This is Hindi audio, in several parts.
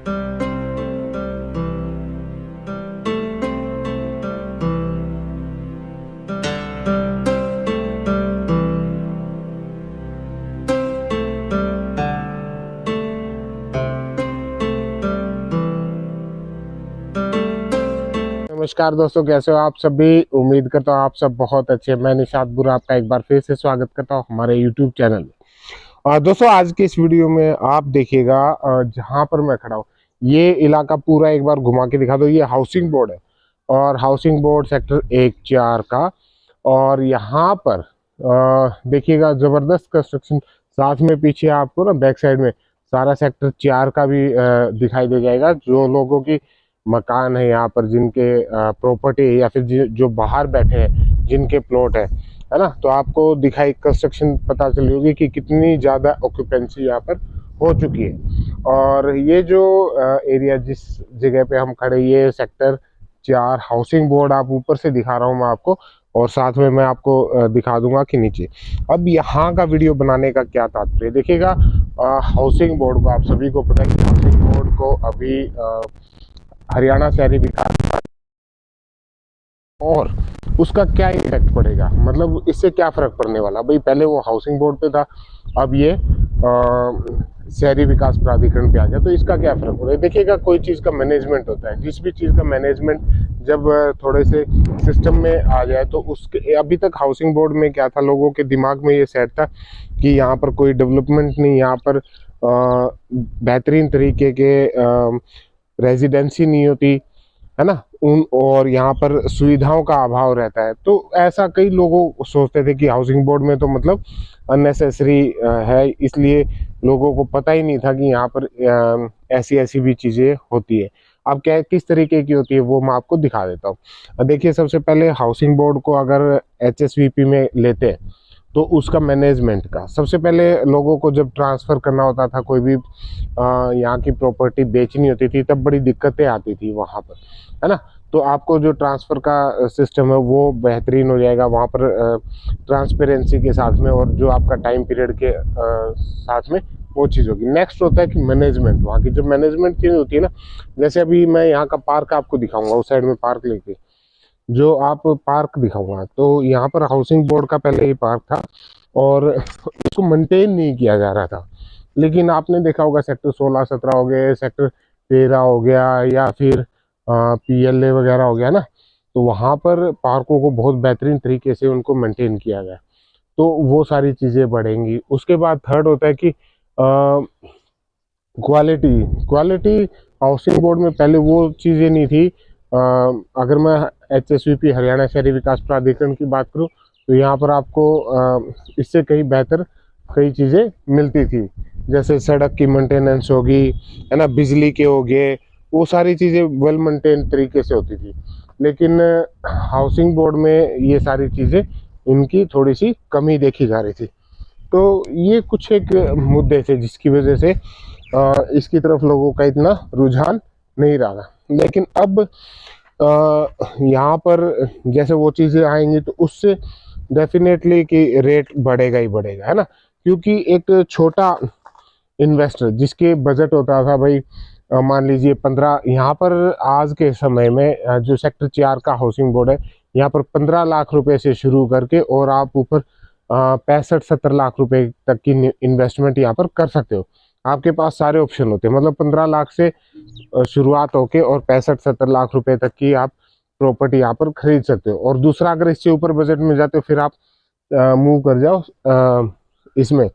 नमस्कार दोस्तों, कैसे हो आप सभी। उम्मीद करता हूँ आप सब बहुत अच्छे। मैं निशात बुरा आपका एक बार फिर से स्वागत करता हूँ हमारे YouTube चैनल में। और दोस्तों, आज की इस वीडियो में आप देखिएगा जहाँ पर मैं खड़ा हूँ ये इलाका पूरा एक बार घुमा के दिखा दो। ये हाउसिंग बोर्ड है और हाउसिंग बोर्ड सेक्टर 1-4 का। और यहाँ पर देखिएगा ज़बरदस्त कंस्ट्रक्शन। साथ में पीछे आपको ना बैक साइड में सारा सेक्टर 4 का भी दिखाई दे जाएगा। जो लोगों की मकान है यहाँ पर, जिनके प्रॉपर्टी है या फिर जो बाहर बैठे हैं जिनके प्लॉट है ना, तो आपको दिखाई कंस्ट्रक्शन पता चली होगी कि कितनी ज़्यादा ऑक्यूपेंसी यहाँ पर हो चुकी है। और ये जो एरिया जिस जगह पे हम खड़े, ये सेक्टर 4 हाउसिंग बोर्ड आप ऊपर से दिखा रहा हूँ मैं आपको, और साथ में मैं आपको दिखा दूंगा कि नीचे। अब यहाँ का वीडियो बनाने का क्या तात्पर्य देखिएगा। हाउसिंग बोर्ड को आप सभी को पता है कि हाउसिंग बोर्ड को अभी हरियाणा शहरी विकास और उसका क्या इफेक्ट पड़ेगा, मतलब इससे क्या फर्क पड़ने वाला। भाई पहले वो हाउसिंग बोर्ड पे था, अब ये शहरी विकास प्राधिकरण पे आ गया, तो इसका क्या फर्क पड़ेगा। देखिएगा, कोई चीज़ का मैनेजमेंट होता है, जिस भी चीज़ का मैनेजमेंट जब थोड़े से सिस्टम में आ जाए तो उसके अभी तक हाउसिंग बोर्ड में क्या था, लोगों के दिमाग में ये सेट था कि यहाँ पर कोई डेवलपमेंट नहीं, यहाँ पर बेहतरीन तरीके के रेजिडेंसी नहीं होती है ना, और यहाँ पर सुविधाओं का अभाव रहता है। तो ऐसा कई लोगों सोचते थे कि हाउसिंग बोर्ड में तो मतलब अननेसेसरी है, इसलिए लोगों को पता ही नहीं था कि यहाँ पर ऐसी ऐसी भी चीज़ें होती है। अब क्या किस तरीके की होती है वो मैं आपको दिखा देता हूँ। देखिए, सबसे पहले हाउसिंग बोर्ड को अगर HSVP में लेते हैं तो उसका मैनेजमेंट का सबसे पहले लोगों को जब ट्रांसफ़र करना होता था, कोई भी यहाँ की प्रॉपर्टी बेचनी होती थी, तब बड़ी दिक्कतें आती थी वहाँ पर, है ना। तो आपको जो ट्रांसफ़र का सिस्टम है वो बेहतरीन हो जाएगा वहाँ पर, ट्रांसपेरेंसी के साथ में, और जो आपका टाइम पीरियड के साथ में वो चीज़ होगी। नेक्स्ट होता है कि मैनेजमेंट। वहाँ की जो मैनेजमेंट चीज़ होती है ना, जैसे अभी मैं यहाँ का पार्क आपको दिखाऊंगा, उस साइड में पार्क लेके जो आप पार्क दिखाऊंगा, तो यहाँ पर हाउसिंग बोर्ड का पहले ही पार्क था और उसको मेंटेन नहीं किया जा रहा था। लेकिन आपने देखा होगा सेक्टर 16-17 हो गए, सेक्टर 13 हो गया, या फिर PLA वगैरह हो गया ना, तो वहाँ पर पार्कों को बहुत बेहतरीन तरीके से उनको मेंटेन किया गया। तो वो सारी चीज़ें बढ़ेंगी। उसके बाद थर्ड होता है कि क्वालिटी क्वालिटी हाउसिंग बोर्ड में पहले वो चीज़ें नहीं थी। अगर मैं HSVP हरियाणा शहरी विकास प्राधिकरण की बात करूं तो यहाँ पर आपको इससे कहीं बेहतर कई चीज़ें मिलती थी, जैसे सड़क की मेंटेनेंस होगी, है ना, बिजली के हो गए, वो सारी चीज़ें वेल मेंटेन तरीके से होती थी। लेकिन हाउसिंग बोर्ड में ये सारी चीज़ें इनकी थोड़ी सी कमी देखी जा रही थी। तो ये कुछ एक मुद्दे थे जिसकी वजह से इसकी तरफ लोगों का इतना रुझान नहीं रहा। लेकिन अब यहाँ पर जैसे वो चीज़ें आएंगी तो उससे डेफिनेटली कि रेट बढ़ेगा ही बढ़ेगा, है ना। क्योंकि एक छोटा इन्वेस्टर जिसके बजट होता था भाई, मान लीजिए 15, यहाँ पर आज के समय में जो सेक्टर 4 का हाउसिंग बोर्ड है, यहाँ पर 15 लाख रुपए से शुरू करके और आप ऊपर 65-70 लाख रुपए तक की इन्वेस्टमेंट यहाँ पर कर सकते हो। आपके पास सारे ऑप्शन होते हैं, मतलब 15 लाख से शुरुआत होके और 65-70 लाख रुपए तक की आप प्रॉपर्टी यहाँ पर खरीद सकते हो। और दूसरा, अगर इससे ऊपर बजट में जाते हो फिर आप मूव कर जाओ इसमें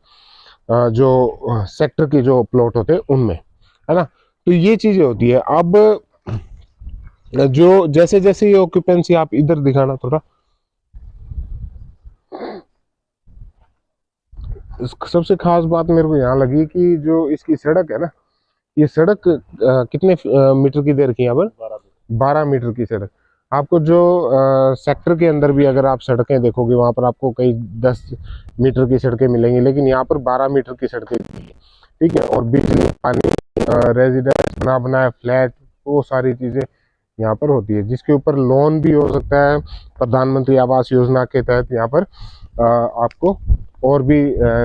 जो सेक्टर के जो प्लॉट होते हैं उनमें, है ना। तो ये चीज़ें होती है। अब जो जैसे जैसे ये ऑक्यूपेंसी, आप इधर दिखाना थोड़ा, सबसे खास बात मेरे को यहाँ लगी कि जो इसकी सड़क है ना, ये सड़क कितने मीटर की दे रखी है यहाँ पर, 12 मीटर की सड़क। आपको जो सेक्टर के अंदर भी अगर आप सड़कें देखोगे वहाँ पर आपको कई 10 मीटर की सड़कें मिलेंगी, लेकिन यहाँ पर 12 मीटर की सड़कें, ठीक है। और बिजली, पानी, रेजिडेंस, बना बनाया फ्लैट, वो सारी चीज़ें यहाँ पर होती है, जिसके ऊपर लोन भी हो सकता है। प्रधानमंत्री आवास योजना के तहत यहाँ पर आपको और भी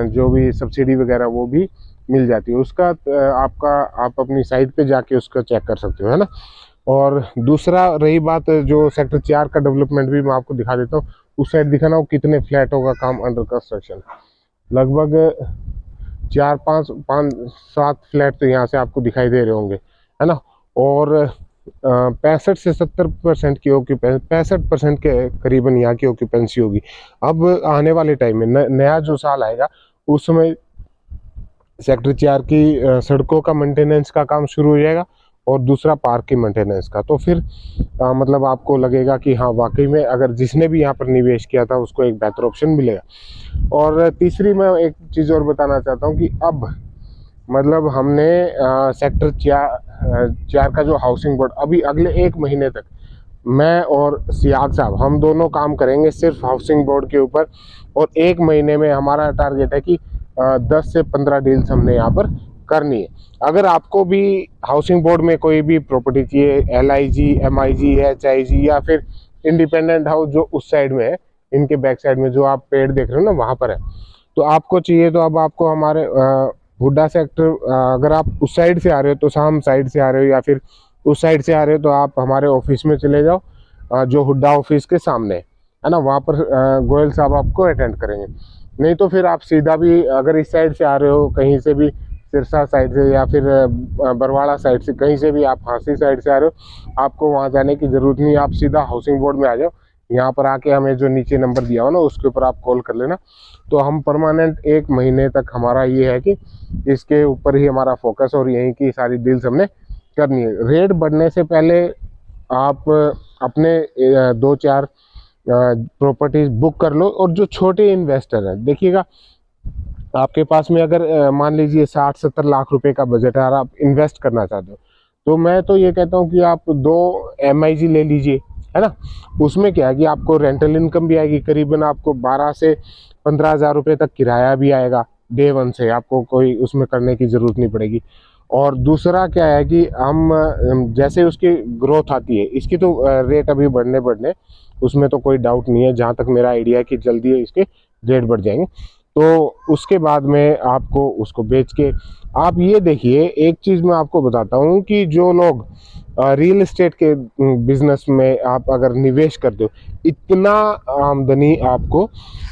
जो भी सब्सिडी वगैरह वो भी मिल जाती है। उसका आप अपनी साइट पे जाके उसका चेक कर सकते हो, है ना। और दूसरा रही बात जो सेक्टर 4 का डेवलपमेंट भी मैं आपको दिखा देता हूँ। उस साइड दिखाना, वो कितने फ्लैटों का काम अंडर कंस्ट्रक्शन, लगभग 4 5 5 7 फ्लैट तो यहाँ से आपको दिखाई दे रहे होंगे, है ना। और 65 से 70% की ऑक्यूपेंसी, 65% के करीबन यहाँ की ऑक्यूपेंसी होगी। अब आने वाले टाइम में नया जो साल आएगा उस समय सेक्टर 4 की सड़कों का मेंटेनेंस का काम शुरू हो जाएगा और दूसरा पार्क की मेंटेनेंस का। तो फिर मतलब आपको लगेगा कि हाँ वाकई में अगर जिसने भी यहाँ पर निवेश किया था उसको एक बेहतर ऑप्शन मिलेगा। और तीसरी मैं एक चीज़ और बताना चाहता हूँ कि अब मतलब हमने सेक्टर 4 का जो हाउसिंग बोर्ड, अभी अगले 1 महीने तक मैं और सियाग साहब हम दोनों काम करेंगे सिर्फ हाउसिंग बोर्ड के ऊपर। और 1 महीने में हमारा टारगेट है कि 10 से 15 डील्स हमने यहाँ पर करनी है। अगर आपको भी हाउसिंग बोर्ड में कोई भी प्रॉपर्टी चाहिए, LIG, MIG, HIG या फिर इंडिपेंडेंट हाउस जो उस साइड में है, इनके बैक साइड में जो आप पेड़ देख रहे हो ना वहाँ पर है, तो आपको चाहिए तो अब आपको हमारे हुड्डा सेक्टर, अगर आप उस साइड से आ रहे हो तो शाम साइड से आ रहे हो या फिर उस साइड से आ रहे हो तो आप हमारे ऑफिस में चले जाओ, जो हुड्डा ऑफिस के सामने है ना, वहाँ पर गोयल साहब आपको अटेंड करेंगे। नहीं तो फिर आप सीधा भी अगर इस साइड से आ रहे हो, कहीं से भी सिरसा साइड से या फिर बरवाड़ा साइड से, कहीं से भी आप फांसी साइड से आ रहे हो, आपको वहाँ जाने की ज़रूरत नहीं, आप सीधा हाउसिंग बोर्ड में आ जाओ। यहाँ पर आके हमें जो नीचे नंबर दिया हो ना उसके ऊपर आप कॉल कर लेना। तो हम परमानेंट 1 महीने तक हमारा ये है कि इसके ऊपर ही हमारा फोकस और यहीं की सारी डील्स हमने करनी है। रेट बढ़ने से पहले आप अपने 2-4 प्रॉपर्टीज बुक कर लो। और जो छोटे इन्वेस्टर हैं, देखिएगा आपके पास में अगर मान लीजिए 60-70 लाख रुपए का बजट है और आप इन्वेस्ट करना चाहते हो, तो मैं तो ये कहता हूँ कि आप 2 MIG ले लीजिए, है ना। उसमें क्या है कि आपको रेंटल इनकम भी आएगी, करीबन आपको 12 से 15 हज़ार रुपये तक किराया भी आएगा डे 1 से, आपको कोई उसमें करने की ज़रूरत नहीं पड़ेगी। और दूसरा क्या है कि हम जैसे उसकी ग्रोथ आती है, इसकी तो रेट अभी बढ़ने उसमें तो कोई डाउट नहीं है, जहाँ तक मेरा आइडिया है कि जल्दी इसके रेट बढ़ जाएंगे। तो उसके बाद में आपको उसको बेच के आप ये देखिए, एक चीज़ मैं आपको बताता हूँ कि जो लोग रियल एस्टेट के बिजनेस में आप अगर निवेश करते हो, इतना आमदनी आपको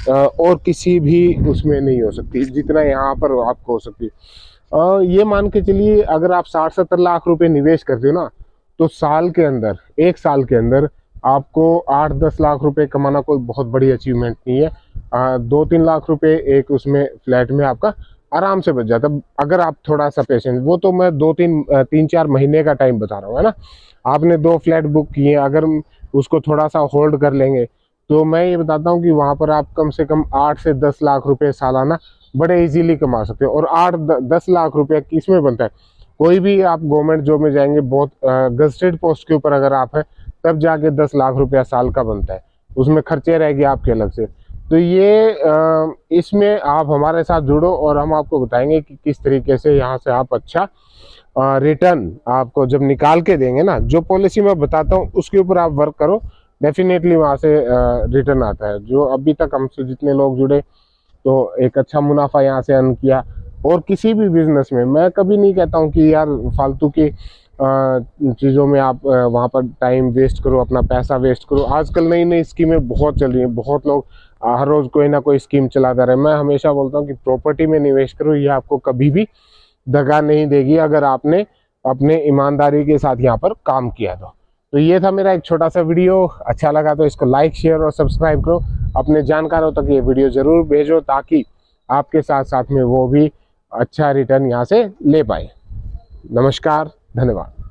और किसी भी उसमें नहीं हो सकती जितना यहाँ पर आपको हो सकती है। ये मान के चलिए अगर आप 60-70 लाख रुपए निवेश करते हो ना, तो साल के अंदर, 1 साल के अंदर आपको 8-10 लाख रुपए कमाना कोई बहुत बड़ी अचीवमेंट नहीं है। 2-3 लाख रुपए एक उसमें फ्लैट में आपका आराम से बच जाता, अगर आप थोड़ा सा पेशेंस, वो तो मैं 3-4 महीने का टाइम बता रहा हूँ, है ना। आपने 2 फ्लैट बुक किए, अगर उसको थोड़ा सा होल्ड कर लेंगे तो मैं ये बताता हूँ कि वहाँ पर आप कम से कम 8 से 10 लाख रुपए सालाना बड़े इजीली कमा सकते हो। और 8-10 लाख रुपए किस में बनता है, कोई भी आप गवर्नमेंट जॉब में जाएंगे, बहुत गजटेड पोस्ट के ऊपर अगर आप हैं, तब जाके 10 लाख रुपया साल का बनता है, उसमें खर्चे रहेंगे आपके अलग से। तो ये इसमें आप हमारे साथ जुड़ो और हम आपको बताएंगे कि किस तरीके से यहाँ से आप अच्छा रिटर्न आपको जब निकाल के देंगे ना, जो पॉलिसी मैं बताता हूँ उसके ऊपर आप वर्क करो, डेफिनेटली वहाँ से रिटर्न आता है। जो अभी तक हमसे जितने लोग जुड़े, तो एक अच्छा मुनाफा यहाँ से अर्न किया। और किसी भी बिजनेस में मैं कभी नहीं कहता हूँ कि यार फालतू की चीज़ों में आप वहाँ पर टाइम वेस्ट करो, अपना पैसा वेस्ट करो। आजकल नई नई स्कीमें बहुत चल रही हैं, बहुत लोग हर रोज़ कोई ना कोई स्कीम चलाता रहे। मैं हमेशा बोलता हूँ कि प्रॉपर्टी में निवेश करो, ये आपको कभी भी दगा नहीं देगी अगर आपने अपने ईमानदारी के साथ यहाँ पर काम किया तो ये था मेरा एक छोटा सा वीडियो। अच्छा लगा तो इसको लाइक, शेयर और सब्सक्राइब करो। अपने जानकारों तक ये वीडियो ज़रूर भेजो ताकि आपके साथ साथ में वो भी अच्छा रिटर्न यहाँ से ले पाए। नमस्कार, धन्यवाद।